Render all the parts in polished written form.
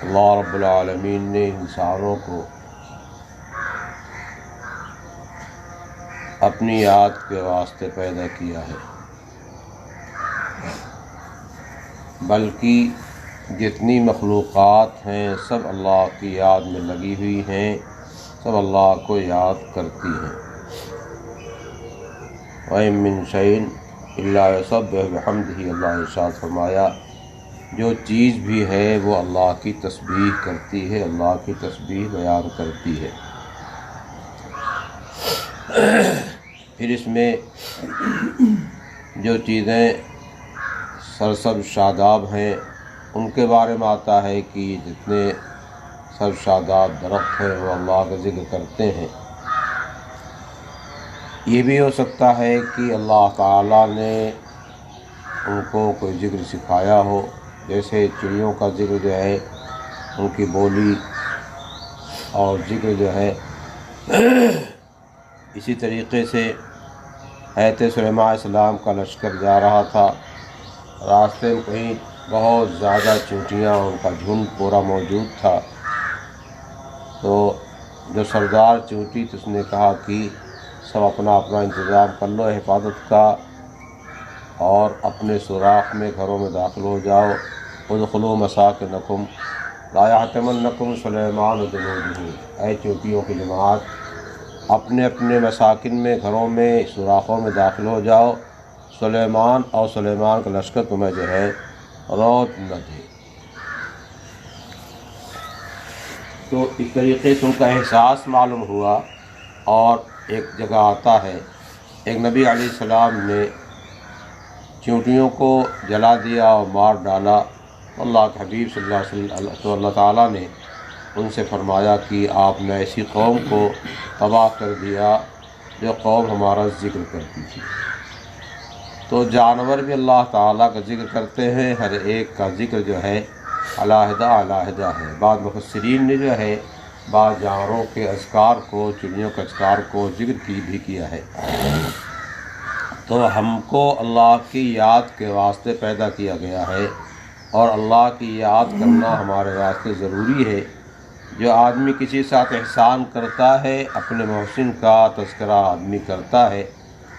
اللہ رب العالمین نے انسانوں کو اپنی یاد کے واسطے پیدا کیا ہے، بلکہ جتنی مخلوقات ہیں سب اللہ کی یاد میں لگی ہوئی ہیں، سب اللہ کو یاد کرتی ہیں۔ وَإِن مِّن شَيْءٍ إِلَّا يُسَبِّحُ بِحَمْدِهِ، اللہ ارشاد فرمایا جو چیز بھی ہے وہ اللہ کی تسبیح کرتی ہے، اللہ کی تسبیح بیان کرتی ہے۔ پھر اس میں جو چیزیں سرسبز شاداب ہیں ان کے بارے میں آتا ہے کہ جتنے سبز شاداب درخت ہیں وہ اللہ کا ذکر کرتے ہیں۔ یہ بھی ہو سکتا ہے کہ اللہ تعالیٰ نے ان کو کوئی ذکر سکھایا ہو، جیسے چڑیوں کا ذکر جو ہے ان کی بولی اور ذکر جو ہے اسی طریقے سے حضرت سلیمان علیہ السلام کا لشکر جا رہا تھا، راستے میں کہیں بہت زیادہ چونٹیاں ان کا جھنڈ پورا موجود تھا، تو جو سردار چونٹی تھی اس نے کہا کہ سب اپنا اپنا انتظام کر لو حفاظت کا اور اپنے سوراخ میں گھروں میں داخل ہو جاؤ۔ ادخلوا مساکنکم لا یحطمنکم سلیمان وجنودہ، اے چونٹیوں کی جماعت اپنے اپنے مساکن میں گھروں میں سوراخوں میں داخل ہو جاؤ، سلیمان اور سلیمان کا لشکر تمہیں جو ہے روت نہ دے۔ تو اس طریقے سے ان کا احساس معلوم ہوا۔ اور ایک جگہ آتا ہے ایک نبی علیہ السلام نے چونٹیوں کو جلا دیا اور مار ڈالا، اللہ کے حبیب صلی اللہ علیہ وسلم تو اللہ تعالیٰ نے ان سے فرمایا کہ آپ نے ایسی قوم کو تباہ کر دیا جو قوم ہمارا ذکر کرتی تھی۔ تو جانور بھی اللہ تعالیٰ کا ذکر کرتے ہیں، ہر ایک کا ذکر جو ہے علیحدہ علیحدہ ہے۔ بعض مفسرین نے جو ہے بعض جانوروں کے اذکار کو، چڑیوں کے اذکار کو ذکر بھی کیا ہے۔ تو ہم کو اللہ کی یاد کے واسطے پیدا کیا گیا ہے اور اللہ کی یاد کرنا ہمارے واسطے ضروری ہے۔ جو آدمی کسی ساتھ احسان کرتا ہے، اپنے محسن کا تذکرہ آدمی کرتا ہے،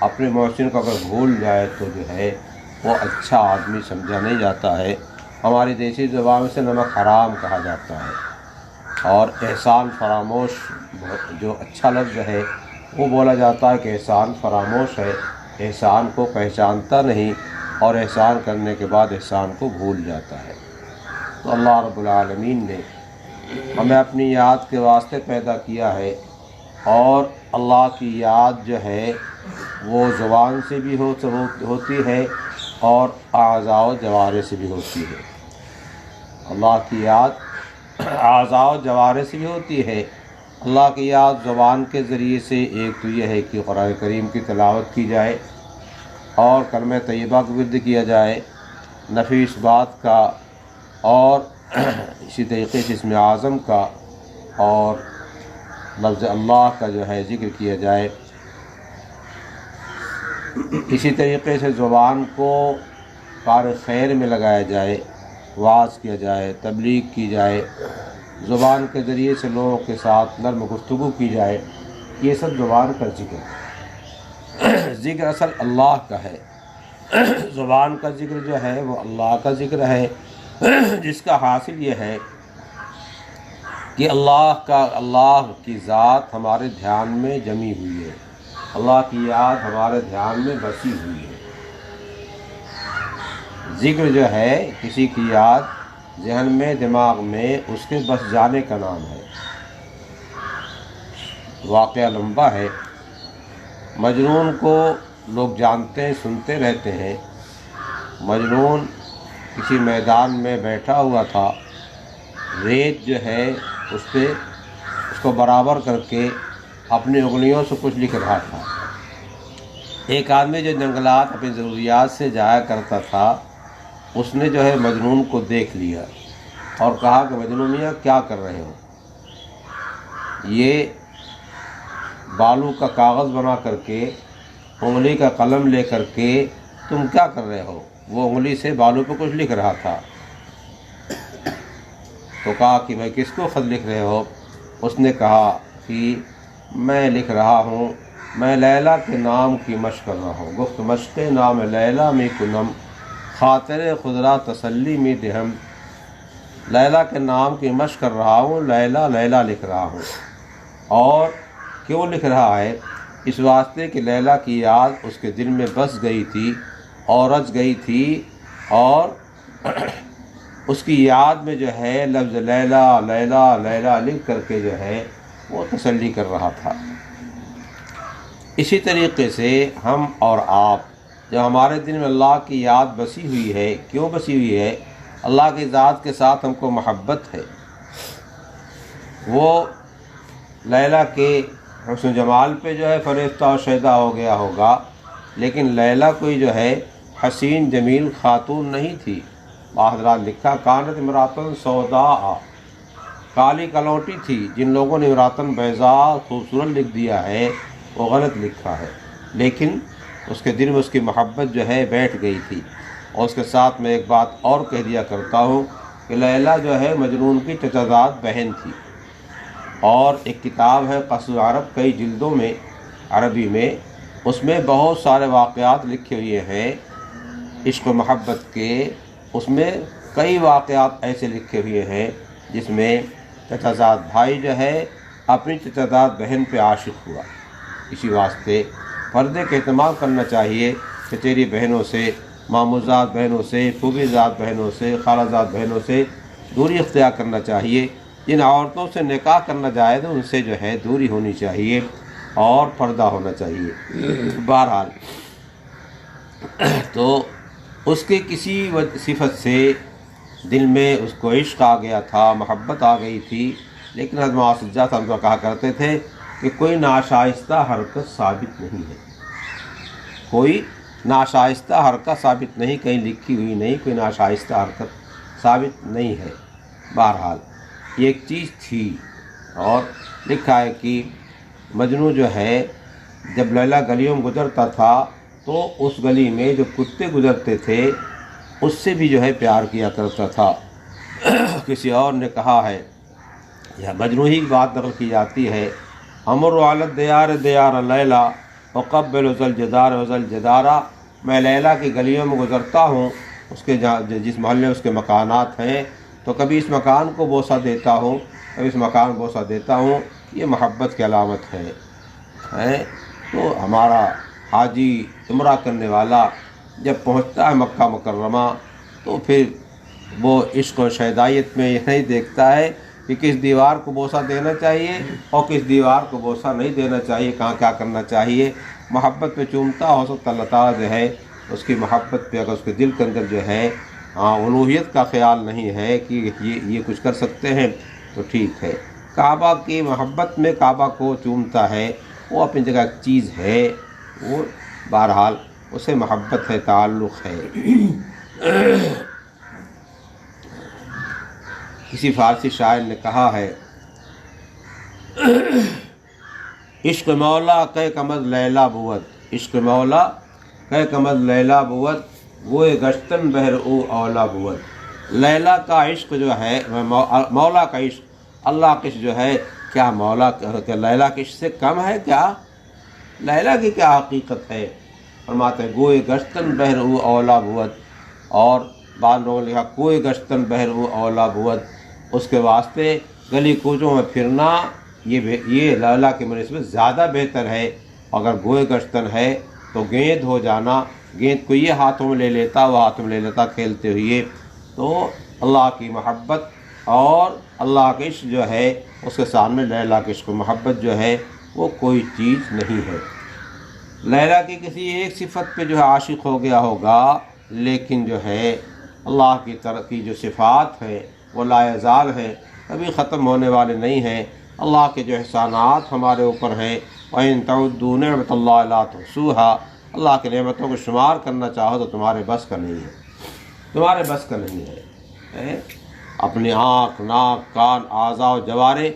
اپنے محسن کو اگر بھول جائے تو جو ہے وہ اچھا آدمی سمجھا نہیں جاتا ہے۔ ہماری دیسی زبان سے نمک حرام کہا جاتا ہے، اور احسان فراموش جو اچھا لفظ ہے وہ بولا جاتا ہے کہ احسان فراموش ہے، احسان کو پہچانتا نہیں اور احسان کرنے کے بعد احسان کو بھول جاتا ہے۔ تو اللہ رب العالمین نے ہمیں اپنی یاد کے واسطے پیدا کیا ہے، اور اللہ کی یاد جو ہے وہ زبان سے بھی ہوتی ہے اور اعضاء و جوارح سے بھی ہوتی ہے۔ اللہ کی یاد اعضاء و جوارح سے بھی ہوتی ہے۔ اللہ کی یاد زبان کے ذریعے سے ایک تو یہ ہے کہ قرآن کریم کی تلاوت کی جائے اور کلمہ طیبہ کا ورد کیا جائے، نفی اس بات کا، اور اسی طریقے سے اسم اعظم کا اور لفظ اللہ کا جو ہے ذکر کیا جائے۔ اسی طریقے سے زبان کو کار خیر میں لگایا جائے، وعظ کیا جائے، تبلیغ کی جائے، زبان کے ذریعے سے لوگوں کے ساتھ نرم گفتگو کی جائے، یہ سب زبان کا ذکر ہے۔ ذکر اصل اللہ کا ہے، زبان کا ذکر جو ہے وہ اللہ کا ذکر ہے، جس کا حاصل یہ ہے کہ اللہ کی ذات ہمارے دھیان میں جمی ہوئی ہے، اللہ کی یاد ہمارے دھیان میں بسی ہوئی ہے۔ ذکر جو ہے کسی کی یاد ذہن میں، دماغ میں اس کے بس جانے کا نام ہے۔ واقعہ لمبا ہے، مجنون کو لوگ جانتے ہیں، سنتے رہتے ہیں۔ مجنون کسی میدان میں بیٹھا ہوا تھا، ریت جو ہے اس کو برابر کر کے اپنی انگلیوں سے کچھ لکھ رہا تھا۔ ایک آدمی جو جنگلات اپنی ضروریات سے جایا کرتا تھا، اس نے جو ہے مجنون کو دیکھ لیا اور کہا کہ مجنون میاں کیا کر رہے ہو؟ یہ بالو کا کاغذ بنا کر کے، انگلی کا قلم لے کر کے تم کیا کر رہے ہو؟ وہ انگلی سے بالو پہ کچھ لکھ رہا تھا۔ تو کہا کہ میں کس کو خط لکھ رہے ہو؟ اس نے کہا کہ میں لکھ رہا ہوں، میں لیلا کے نام کی مشق کر رہا ہوں۔ گفت مشق نام لیلا میں کنم، خاطر خضرا تسلی میں دہم۔ لیلا کے نام کی مشق کر رہا ہوں، لیلا لیلا لکھ رہا ہوں۔ اور کیوں لکھ رہا ہے؟ اس واسطے کہ لیلا کی یاد اس کے دل میں بس گئی تھی اور رچ گئی تھی، اور اس کی یاد میں جو ہے لفظ لیلا لیلا لیلا لکھ کر کے جو ہے وہ تسلی کر رہا تھا۔ اسی طریقے سے ہم اور آپ، جب ہمارے دل میں اللہ کی یاد بسی ہوئی ہے، کیوں بسی ہوئی ہے؟ اللہ کی ذات کے ساتھ ہم کو محبت ہے۔ وہ لیلا کے حسن جمال پہ جو ہے فریفتہ و شیدا ہو گیا ہوگا، لیکن لیلا کوئی جو ہے حسین جمیل خاتون نہیں تھی۔ حضرات لکھا کانت امراتن سودا، کالی کلوٹی تھی۔ جن لوگوں نے امراتن بیضاء خوبصورت لکھ دیا ہے وہ غلط لکھا ہے، لیکن اس کے دل میں اس کی محبت جو ہے بیٹھ گئی تھی۔ اور اس کے ساتھ میں ایک بات اور کہہ دیا کرتا ہوں کہ لیلا جو ہے مجنون کی چچازاد بہن تھی۔ اور ایک کتاب ہے قصص عرب، کئی جلدوں میں عربی میں، اس میں بہت سارے واقعات لکھے ہوئے ہیں عشق و محبت کے۔ اس میں کئی واقعات ایسے لکھے ہوئے ہیں جس میں چچازاد بھائی جو ہے اپنی چچازاد بہن پہ عاشق ہوا۔ اسی واسطے پردے کا اہتمام کرنا چاہیے، چچیری بہنوں سے، ماموزاد بہنوں سے، پھوپھی زاد بہنوں سے، خالہ زاد بہنوں سے دوری اختیار کرنا چاہیے۔ جن عورتوں سے نکاح کرنا جائز ہے ان سے جو ہے دوری ہونی چاہیے اور پردہ ہونا چاہیے۔ بہرحال تو اس کے کسی صفت سے دل میں اس کو عشق آ گیا تھا، محبت آ گئی تھی، لیکن حضرت مولانا سجاد صاحب کو کہا کرتے تھے کہ کوئی ناشائستہ حرکت ثابت نہیں ہے، کوئی ناشائستہ حرکت ثابت نہیں، کہیں لکھی ہوئی نہیں، کوئی ناشائستہ حرکت ثابت نہیں ہے۔ بہرحال یہ ایک چیز تھی۔ اور لکھا ہے کہ مجنوں جو ہے جب لیلا گلیوں میں گزرتا تھا تو اس گلی میں جو کتے گزرتے تھے اس سے بھی جو ہے پیار کیا کرتا تھا۔ کسی اور نے کہا ہے، یہ مجنوں ہی کی بات نقل کی جاتی ہے، امر علی الدیار دیار لیلا وقبل ذل جدار وذل جدارا، میں لیلا کی گلیوں میں گزرتا ہوں، اس کے جس محلے اس کے مکانات ہیں، تو کبھی اس مکان کو بوسہ دیتا ہوں، کبھی اس مکان کو بوسہ دیتا ہوں۔ یہ محبت کی علامت ہے۔ تو ہمارا حاجی عمرہ کرنے والا جب پہنچتا ہے مکہ مکرمہ تو پھر وہ عشق و شیدائیت میں یہ نہیں دیکھتا ہے کہ کس دیوار کو بوسہ دینا چاہیے اور کس دیوار کو بوسہ نہیں دینا چاہیے، کہاں کیا کرنا چاہیے۔ محبت پہ چومتا ہو سکتا اللہ تعالیٰ جو ہے اس کی محبت پہ، اگر اس کے دل کے اندر جو ہے الوہیت کا خیال نہیں ہے کہ یہ کچھ کر سکتے ہیں تو ٹھیک ہے۔ کعبہ کی محبت میں کعبہ کو چومتا ہے، وہ اپنی جگہ ایک چیز ہے، وہ بہرحال اسے محبت ہے، تعلق ہے۔ کسی فارسی شاعر نے کہا ہے، عشق مولا کہ کمز لیلا بود، عشق مولا کہ کمز لیلا بود، وہ گشتن بہر او اولا بود۔ لیلا کا عشق جو ہے، مولا کا عشق، اللہ کا عشق جو ہے، کیا مولا کہ لیلا کے عشق سے کم ہے کیا؟ لیلا کی کیا حقیقت ہے؟ فرماتے ہیں گوئے گشتن بہر او اولا بود، اور بعض لوگوں نے لکھا کوئی گشتن بہر او اولا بود، اس کے واسطے گلی کوچوں میں پھرنا یہ لیلا کے مناسبت زیادہ بہتر ہے۔ اگر گوئے گشتن ہے تو گیند ہو جانا، گیند کو یہ ہاتھوں میں لے لیتا، وہ ہاتھوں میں لے لیتا کھیلتے ہوئے، تو اللہ کی محبت اور اللہ کے عشق جو ہے اس کے سامنے لیلا کے عشق و محبت جو ہے وہ کوئی چیز نہیں ہے۔ لیلا کی کسی ایک صفت پہ جو ہے عاشق ہو گیا ہوگا، لیکن جو ہے اللہ کی طرف کی جو صفات ہیں وہ لا یزال ہیں، کبھی ختم ہونے والے نہیں ہیں۔ اللہ کے جو احسانات ہمارے اوپر ہیں، وَإِن تَعُدُّوا نِعْمَتَ اللَّهِ لَا تُحْصُوهَا، اللہ کی نعمتوں کو شمار کرنا چاہو تو تمہارے بس کا نہیں ہے، تمہارے بس کا نہیں ہے۔ اپنی آنکھ، ناک، کان، اعضاء و جوارح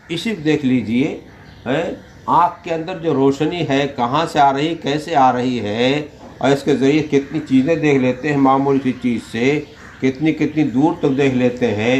اسی کو دیکھ لیجئے۔ آنکھ کے اندر جو روشنی ہے کہاں سے آ رہی، کیسے آ رہی ہے، اور اس کے ذریعے کتنی چیزیں دیکھ لیتے ہیں، معمولی سی چیز سے کتنی دور تک دیکھ لیتے ہیں۔